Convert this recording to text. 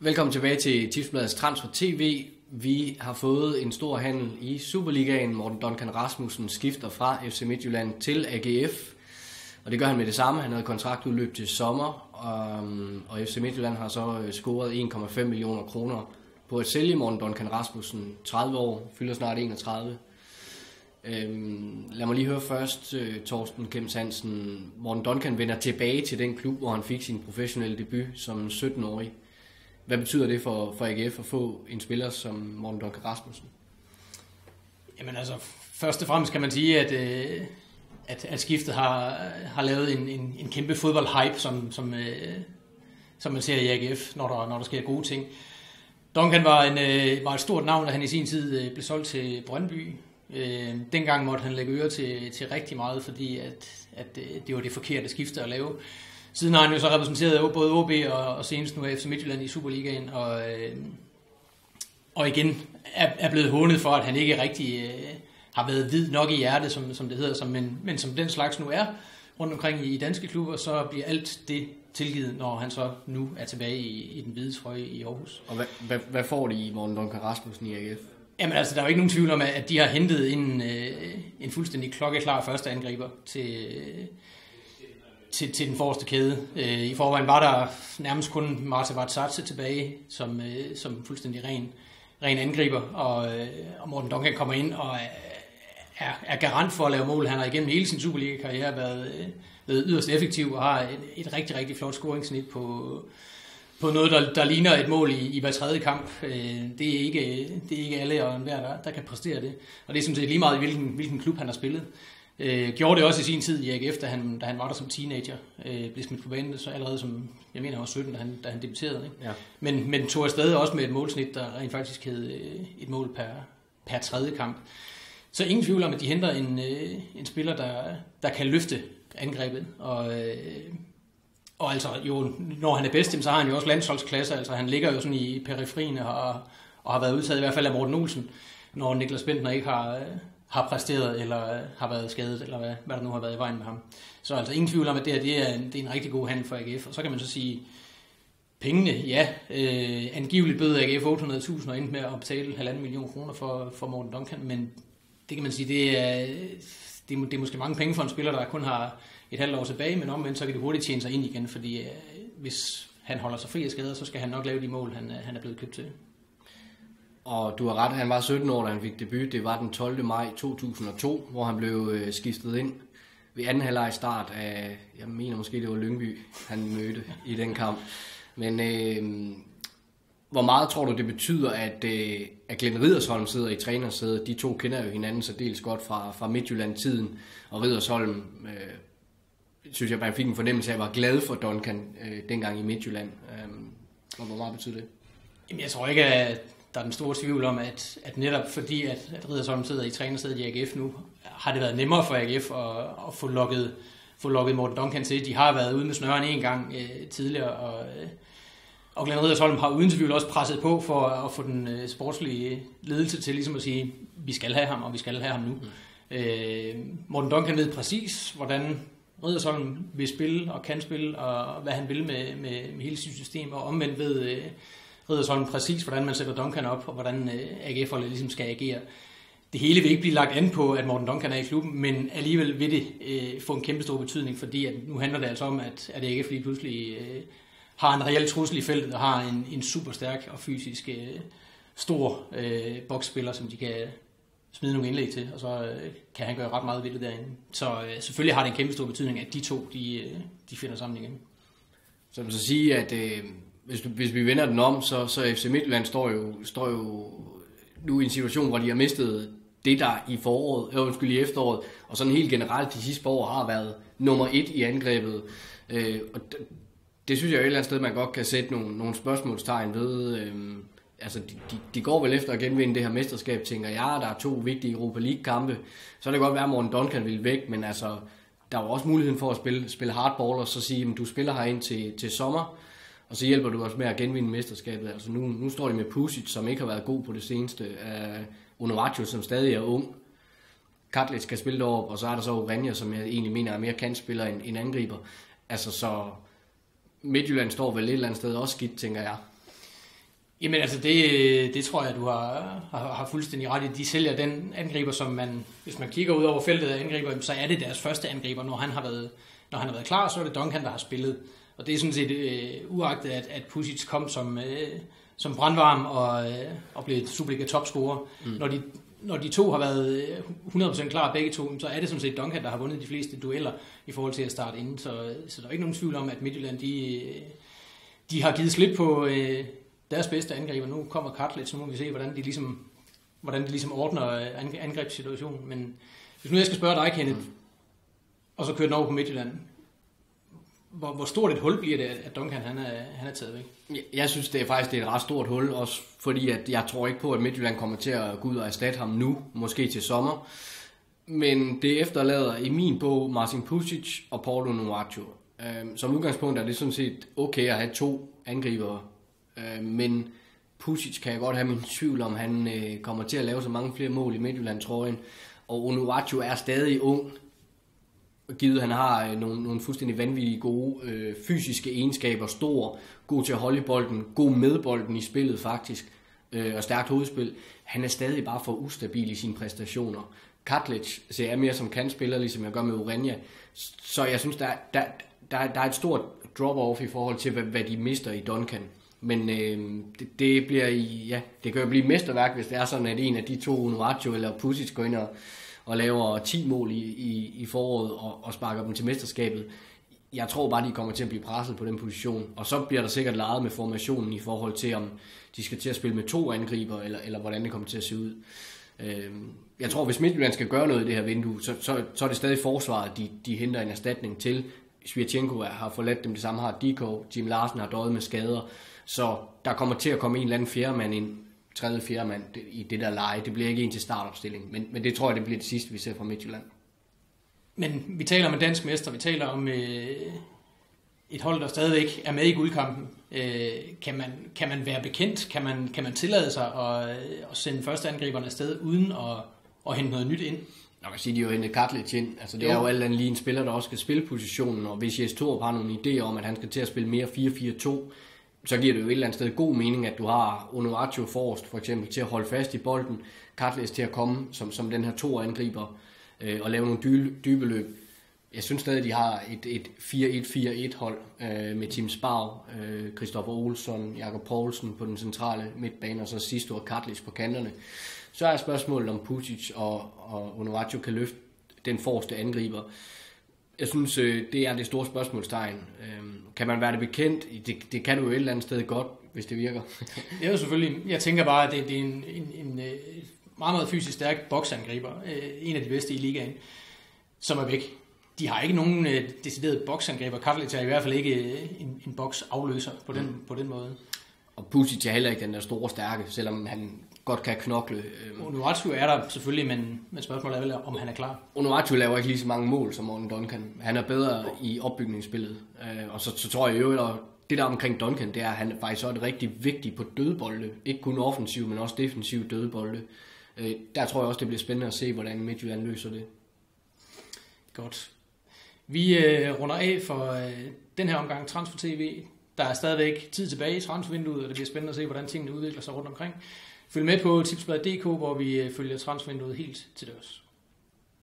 Velkommen tilbage til Tipsbladets Transfer TV. Vi har fået en stor handel i Superligaen. Morten Duncan Rasmussen skifter fra FC Midtjylland til AGF. Og det gør han med det samme. Han havde kontraktudløb til sommer. Og FC Midtjylland har så scoret 1,5 millioner kroner på at sælge Morten Duncan Rasmussen. 30 år, fylder snart 31. Lad mig lige høre først, Torsten Kjems Hansen. Morten Duncan vender tilbage til den klub, hvor han fik sin professionelle debut som 17-årig. Hvad betyder det for AGF at få en spiller som Morten Duncan Rasmussen? Jamen altså, først og fremmest kan man sige, at skiftet har lavet en kæmpe fodboldhype, som man ser i AGF, når der sker gode ting. Duncan var et stort navn, da han i sin tid blev solgt til Brøndby. Dengang måtte han lægge øre til rigtig meget, fordi at det var det forkerte skifte at lave. Siden har han jo så repræsenteret både OB og senest nu FC Midtjylland i Superligaen, og igen er blevet hånet for, at han ikke rigtig har været hvid nok i hjertet, som det hedder, men som den slags nu er rundt omkring i danske klubber, så bliver alt det tilgivet, når han så nu er tilbage i den hvide trøje i Aarhus. Og hvad får de i Morten Duncan Rasmussen i AGF? Jamen altså, der er jo ikke nogen tvivl om, at de har hentet en fuldstændig klokkeklar første angriber til den forreste kæde. I forvejen var der nærmest kun Marta Vartsatse tilbage som fuldstændig ren angriber, og Morten Duncan kommer ind og er garant for at lave mål. Han har igennem hele sin Superliga-karriere været yderst effektiv og har et rigtig, rigtig flot scoringssnit på noget, der ligner et mål i hver tredje kamp. Det er ikke alle og enhver, der kan præstere det. Og det er sådan set lige meget, hvilken klub han har spillet. Gjorde det også i sin tid i AGF, da han var der som teenager. Blev smidt på banen, så allerede som, jeg mener, var 17, da han debuterede. Ikke? Ja. Men tog afsted også med et målsnit, der rent faktisk hed et mål per tredje kamp. Så ingen tvivl om, at de henter en spiller, der kan løfte angrebet. Og altså, jo, når han er bedst, så har han jo også landsholdsklasse. Altså, han ligger jo sådan i periferien og har været udtaget i hvert fald af Morten Olsen, når Niklas Bentner ikke har præsteret eller har været skadet, eller hvad der nu har været i vejen med ham. Så altså ingen tvivl om, at det er en rigtig god handel for AGF. Og så kan man så sige, pengene, ja, angiveligt bød AGF 800.000 og endte med at betale 1,5 million kroner for Morten Duncan, men det kan man sige, det er måske mange penge for en spiller, der kun har et halvt år tilbage, men omvendt så kan det hurtigt tjene sig ind igen, fordi hvis han holder sig fri af skader, så skal han nok lave de mål, han er blevet købt til. Og du har ret, han var 17 år, da han fik debut. Det var den 12. maj 2002, hvor han blev skiftet ind ved anden halvleg start af, jeg mener måske det var Lyngby, han mødte i den kamp. Men hvor meget tror du, det betyder, at Glenn Riddersholm sidder i trænersædet? De to kender jo hinanden så dels godt fra Midtjylland-tiden, og Riddersholm, synes jeg, man fik en fornemmelse af, at var glad for Duncan dengang i Midtjylland. Hvor meget betyder det? Jamen, jeg tror ikke, at der er den store tvivl om, at netop fordi, at Riddersholm sidder i trænersædet i AGF nu, har det været nemmere for AGF at få lukket Morten Duncan til. De har været ude med snøren en gang tidligere, og Glenn Riddersholm har uden tvivl også presset på for at få den sportslige ledelse til ligesom at sige, vi skal have ham, og vi skal have ham nu. Morten Duncan ved præcis, hvordan Riddersholm vil spille og kan spille, og hvad han vil med hele sit system, og omvendt ved Riddersholm præcis, hvordan man sætter Duncan op, og hvordan AGF'erne ligesom skal agere. Det hele vil ikke blive lagt an på, at Morten Duncan er i klubben, men alligevel vil det få en kæmpe stor betydning, fordi at nu handler det altså om, at AGF lige pludselig har en reel trussel i feltet, og har en super stærk og fysisk stor boksspiller, som de kan smide nogle indlæg til, og så kan han gøre ret meget ved det derinde. Så selvfølgelig har det en kæmpe stor betydning, at de to de finder sammen igen. Så man så sige, at hvis vi vender den om, så FC Midtjylland står jo nu i en situation, hvor de har mistet det, der i efteråret, og sådan helt generelt de sidste år har været nummer 1 i angrebet. Og det synes jeg jo et eller andet sted, man godt kan sætte nogle spørgsmålstegn ved. Altså, de går vel efter at genvinde det her mesterskab, tænker jeg. Der er 2 vigtige Europa League-kampe. Så er det godt være, at Morten Duncan vil væk, men altså, der er jo også muligheden for at spille hardball, og så sige, at du spiller herind til sommer, og så hjælper du også med at genvinde mesterskabet. Altså, nu står de med Pusic, som ikke har været god på det seneste. Onuachu, som stadig er ung. Katlic skal spille deroppe, og så er der så Oranje, som jeg egentlig mener er mere kantspiller end angriber. Altså, så Midtjylland står vel et eller andet sted også skidt, tænker jeg. Jamen altså, det tror jeg, du har fuldstændig ret i. De sælger den angriber, som man, hvis man kigger ud over feltet af angriber, så er det deres første angriber. Når han har været klar, så er det Duncan, der har spillet. Og det er sådan set uagtet, at Pusic kom som brandvarm og blev Superliga topscorer. Når de to har været 100% klar begge to, så er det sådan set Duncan, der har vundet de fleste dueller i forhold til at starte inden. Så der er ikke nogen tvivl om, at Midtjylland de har givet slip på deres bedste angriber. Nu kommer Kartlet, så må vi se, hvordan de ligesom ordner angrebssituationen. Men hvis nu jeg skal spørge dig, Kenneth, og så kører den over på Midtjylland, hvor stort et hul bliver det, at Duncan han er taget væk? Jeg synes, det er et ret stort hul, også fordi at jeg tror ikke på, at Midtjylland kommer til at gå ud og erstatte ham nu, måske til sommer. Men det efterlader i min bog Marcin Pusic og Paulo Onuachu. Som udgangspunkt er det sådan set okay at have 2 angribere, men Pusic kan jeg godt have min tvivl om, han kommer til at lave så mange flere mål i Midtjylland-trøjen. Og Onuachu er stadig ung, givet han har nogle fuldstændig vanvittige gode fysiske egenskaber, stor, god til at holde bolden, god med bolden i spillet faktisk, og stærkt hovedspil. Han er stadig bare for ustabil i sine præstationer. Kartlic ser jeg mere som kantspiller, ligesom jeg gør med Ureña. Så jeg synes, der er et stort drop-off i forhold til, hvad de mister i Duncan. Men det kan jo blive mesterværk, hvis det er sådan, at en af de 2, Onuachu eller Pusic, går ind og laver 10 mål i foråret og sparker dem til mesterskabet. Jeg tror bare, de kommer til at blive presset på den position. Og så bliver der sikkert leget med formationen i forhold til, om de skal til at spille med 2 angriber, eller hvordan det kommer til at se ud. Jeg tror, hvis Midtjylland skal gøre noget i det her vindue, så er det stadig forsvaret, de henter en erstatning til. Svirchenko har forladt dem, det samme har Diko, Jim Larsen har døjet med skader. Så der kommer til at komme en eller anden fjerdemand ind, 3. fjerdemand i det der leje. Det bliver ikke en til startopstilling, men det tror jeg, det bliver det sidste, vi ser fra Midtjylland. Men vi taler om en dansk mester, vi taler om et hold, der stadigvæk er med i guldkampen. Kan man være bekendt? Kan man tillade sig at sende første angriberne afsted uden at hente noget nyt ind? Jeg kan sige, at de har hentet Kartlic ind. Altså, det er jo alt andet lige en spiller, der også skal spille positionen, og hvis Jes Torup har nogle idéer om, at han skal til at spille mere 4-4-2, så giver det jo et eller andet sted god mening, at du har Onuachu forrest, for eksempel, til at holde fast i bolden, Kartlic til at komme som den her 2-angriber og lave nogle dybe løb. Jeg synes stadig, at de har et 4-1-4-1 hold med Tim Sparv, Christoffer Olsson, Jakob Poulsen på den centrale midtbane, og så sidste år Kartlic på kanterne. Så er spørgsmålet, om Pusic og Onuachu kan løfte den forreste angriber. Jeg synes, det er det store spørgsmålstegn. Kan man være det bekendt? Det kan du jo et eller andet sted godt, hvis det virker. Det er jo selvfølgelig. Jeg tænker bare, at det er en meget, meget fysisk stærk boksangriber. En af de bedste i ligaen, som er væk. De har ikke nogen decideret boksangriber. Kartlic er i hvert fald ikke en boksafløser på den måde. Og Pusic er heller ikke den der store stærke, selvom han godt kan knokle. Onuachu er der selvfølgelig, men spørgsmålet er vel, om han er klar. Onuachu laver ikke lige så mange mål som Morten Duncan. Han er bedre i opbygningsspillet. Og så tror jeg jo, at det der omkring Duncan, det er, at han faktisk også er rigtig vigtig på dødbolde. Ikke kun offensiv, men også defensiv dødbolde. Der tror jeg også, det bliver spændende at se, hvordan Midtjylland løser det. Godt. Vi runder af for den her omgang Transfer TV. Der er stadigvæk tid tilbage i transfervinduet, og det bliver spændende at se, hvordan tingene udvikler sig rundt omkring. Følg med på tipsbladet.dk, hvor vi følger transfervinduet helt til dørs.